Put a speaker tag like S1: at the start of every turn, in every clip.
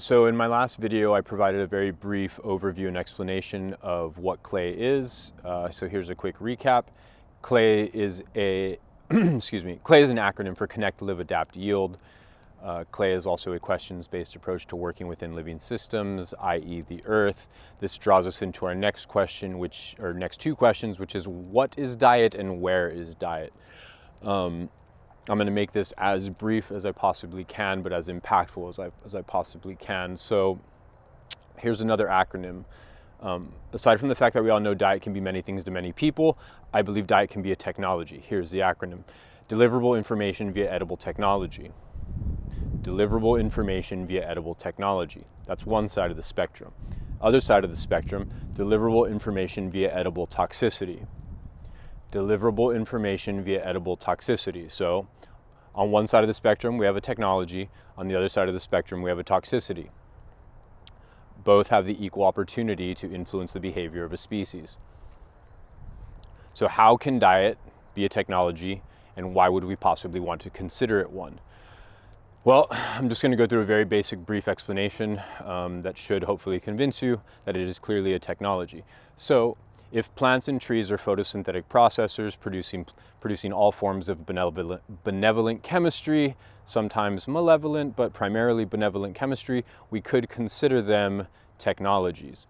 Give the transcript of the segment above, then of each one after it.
S1: So in my last video, I provided a very brief overview and explanation of what CLAY is. So here's a quick recap. CLAY is a, CLAY is an acronym for Connect, Live, Adapt, Yield. CLAY is also a questions-based approach to working within living systems, i.e. the Earth. This draws us into our next question, next two questions, which is what is diet and where is diet? I'm going to make this as brief as I possibly can, but as impactful as I possibly can. So here's another acronym. Aside from the fact that we all know diet can be many things to many people, I believe diet can be a technology. Here's the acronym. Deliverable information via edible technology. Deliverable information via edible technology. That's one side of the spectrum. Other side of the spectrum, deliverable information via edible toxicity. Deliverable information via edible toxicity. So on one side of the spectrum, we have a technology. On the other side of the spectrum, we have a toxicity. Both have the equal opportunity to influence the behavior of a species. So how can diet be a technology, and why would we possibly want to consider it one? Well, I'm just going to go through a very basic, brief explanation that should hopefully convince you that it is clearly a technology. So if plants and trees are photosynthetic processors producing all forms of benevolent chemistry, sometimes malevolent, but primarily benevolent chemistry, we could consider them technologies.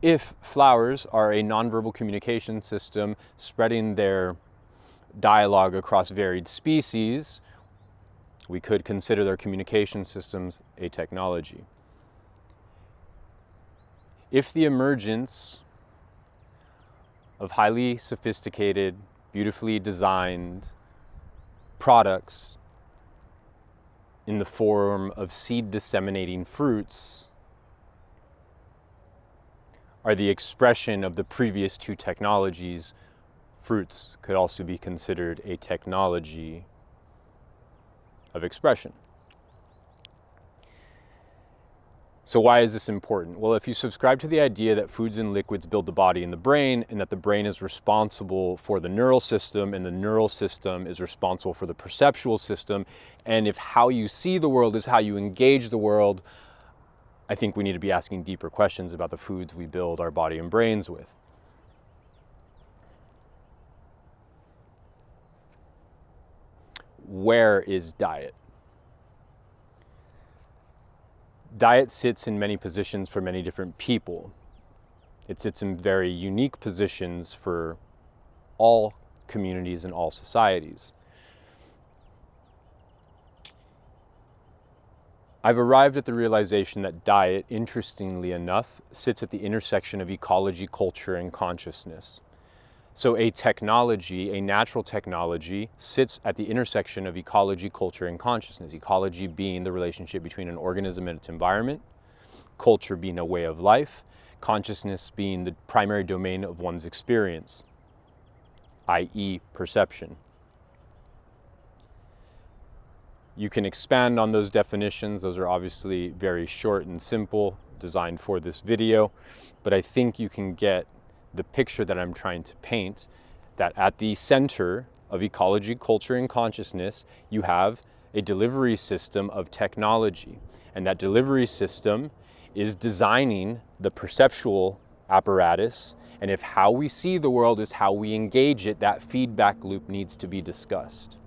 S1: If flowers are a nonverbal communication system spreading their dialogue across varied species, we could consider their communication systems a technology. If the emergence of highly sophisticated, beautifully designed products in the form of seed disseminating fruits are the expression of the previous two technologies, fruits could also be considered a technology of expression. So why is this important? Well, if you subscribe to the idea that foods and liquids build the body and the brain, and that the brain is responsible for the neural system, and the neural system is responsible for the perceptual system, and if how you see the world is how you engage the world, I think we need to be asking deeper questions about the foods we build our body and brains with. Where is diet? Diet sits in many positions for many different people. It sits in very unique positions for all communities and all societies. I've arrived at the realization that diet, interestingly enough, sits at the intersection of ecology, culture, and consciousness. So a technology, a natural technology, sits at the intersection of ecology, culture, and consciousness. Ecology being the relationship between an organism and its environment, culture being a way of life, consciousness being the primary domain of one's experience, i.e. perception. You can expand on those definitions. Those are obviously very short and simple, designed for this video, but I think you can get the picture that I'm trying to paint, that at the center of ecology, culture, and consciousness, you have a delivery system of technology. And that delivery system is designing the perceptual apparatus. And if how we see the world is how we engage it, that feedback loop needs to be discussed.